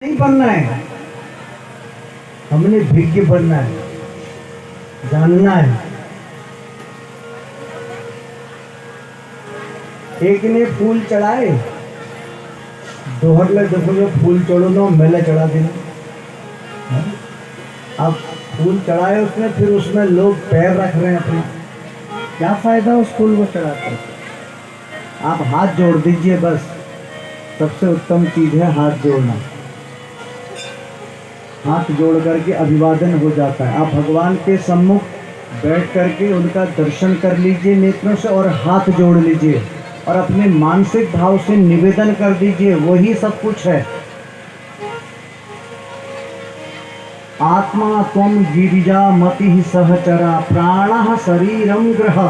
नहीं बनना है, हमने भिज्ञ बनना है, जानना है। एक ने फूल चढ़ाए, दोहर ले देखो जो फूल चढ़ो ना मेले चढ़ा देना। अब फूल चढ़ाए उसने, फिर उसमें लोग पैर रख रहे हैं अपने, क्या फायदा उस फूल को चढ़ा कर। आप हाथ जोड़ दीजिए, बस सबसे उत्तम चीज है हाथ जोड़ना। हाथ जोड़ करके अभिवादन हो जाता है। आप भगवान के सम्मुख बैठ करके उनका दर्शन कर लीजिए नेत्रों से और हाथ जोड़ लीजिए और अपने मानसिक भाव से निवेदन कर दीजिए, वही सब कुछ है। आत्मा त्वं गिरिजा मति सहचरा प्राणः शरीरं ग्रह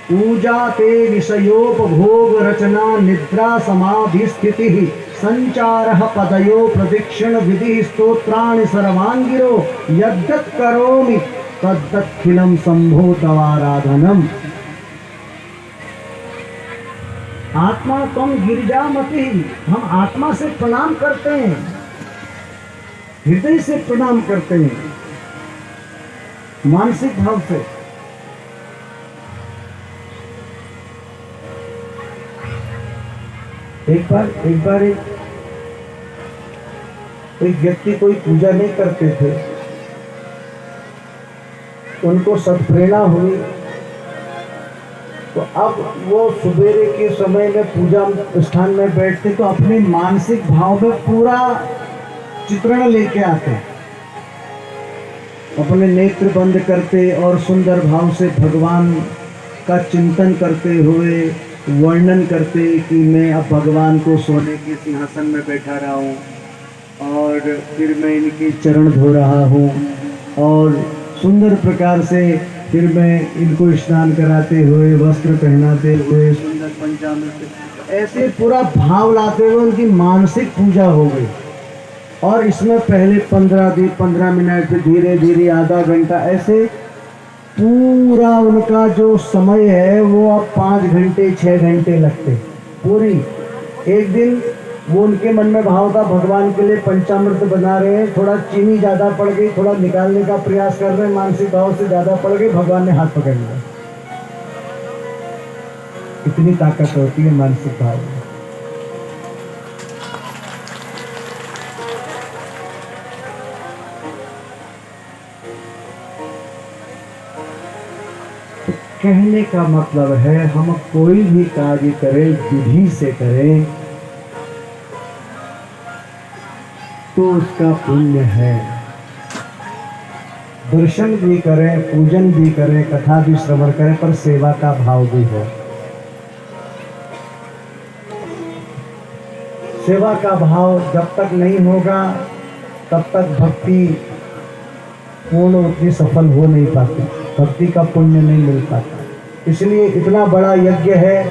पूजा ते विषयोपभोग रचना निद्रा समाधि स्थिति संचारः पदयो प्रदक्षिण विधि स्तोत्राणि सर्वांगिरो यद्यत् करोमि तद्दत्खिलं शंभो तवाराधनम्। आत्मा त्वं गिरिजामति, हम आत्मा से प्रणाम करते हैं, हृदय से प्रणाम करते हैं, मानसिक भाव से। एक बार एक व्यक्ति कोई पूजा नहीं करते थे, उनको सत्प्रेरणा हुई, तो अब वो सुबेरे के समय में पूजा स्थान में बैठते तो अपने मानसिक भाव में पूरा चित्रण लेके आते, अपने नेत्र बंद करते और सुंदर भाव से भगवान का चिंतन करते हुए वर्णन करते कि मैं अब भगवान को सोने के सिंहासन में बैठा रहा हूँ और फिर मैं इनके चरण धो रहा हूँ और सुंदर प्रकार से फिर मैं इनको स्नान कराते हुए वस्त्र पहनाते हुए सुंदर पंचामृत ऐसे पूरा भाव लाते हुए उनकी मानसिक पूजा हो गई। और इसमें पहले 15 मिनट धीरे धीरे आधा घंटा ऐसे पूरा उनका जो समय है वो अब 5 घंटे 6 घंटे लगते पूरी। एक दिन वो उनके मन में भाव था भगवान के लिए पंचामृत बना रहे हैं, थोड़ा चीनी ज़्यादा पड़ गई, थोड़ा निकालने का प्रयास कर रहे हैं, मानसिक भाव से ज़्यादा पड़ गई, भगवान ने हाथ पकड़ लिया। इतनी ताकत होती है मानसिक भाव में। कहने का मतलब है हम कोई भी कार्य करें विधि से करें तो उसका पुण्य है। दर्शन भी करें, पूजन भी करें, कथा भी श्रवण करें, पर सेवा का भाव भी हो। सेवा का भाव जब तक नहीं होगा तब तक भक्ति पूर्ण उतनी सफल हो नहीं पाती, भक्ति का पुण्य नहीं मिल पाता। इसलिए इतना बड़ा यज्ञ है,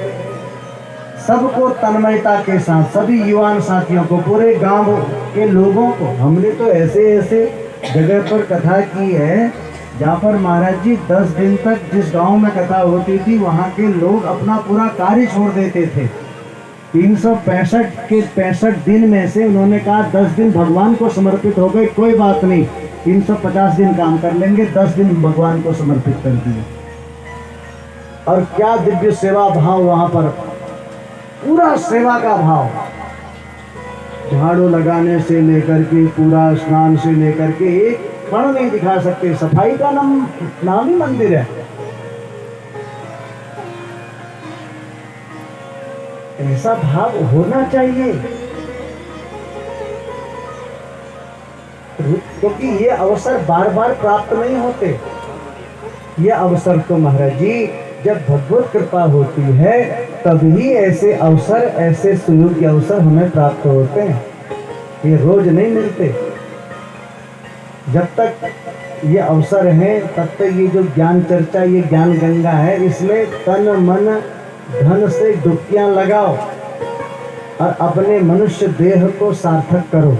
सबको तन्मयता के साथ, सभी युवान साथियों को, पूरे गांव के लोगों को, हमने तो ऐसे ऐसे जगह पर कथा की है जहाँ पर महाराज जी 10 दिन तक जिस गांव में कथा होती थी वहाँ के लोग अपना पूरा कार्य छोड़ देते थे। 365 के 65 दिन में से उन्होंने कहा 10 दिन भगवान को समर्पित हो गए, कोई बात नहीं, 350 दिन काम कर लेंगे, 10 दिन भगवान को समर्पित कर दिए। और क्या दिव्य सेवा भाव वहां पर, पूरा सेवा का भाव, झाड़ू लगाने से लेकर के पूरा स्नान से लेकर के एक क्षण नहीं दिखा सकते। सफाई का नाम ही मंदिर है। ऐसा भाव होना चाहिए, क्योंकि ये अवसर बार बार प्राप्त नहीं होते। ये अवसर तो महाराज जी जब भगवत कृपा होती है तभी ऐसे अवसर, ऐसे सुयोग्य अवसर हमें प्राप्त होते हैं, ये रोज नहीं मिलते। जब तक ये अवसर है तब तक ये जो ज्ञान चर्चा, ये ज्ञान गंगा है, इसमें तन मन धन से डुबकियां लगाओ और अपने मनुष्य देह को सार्थक करो।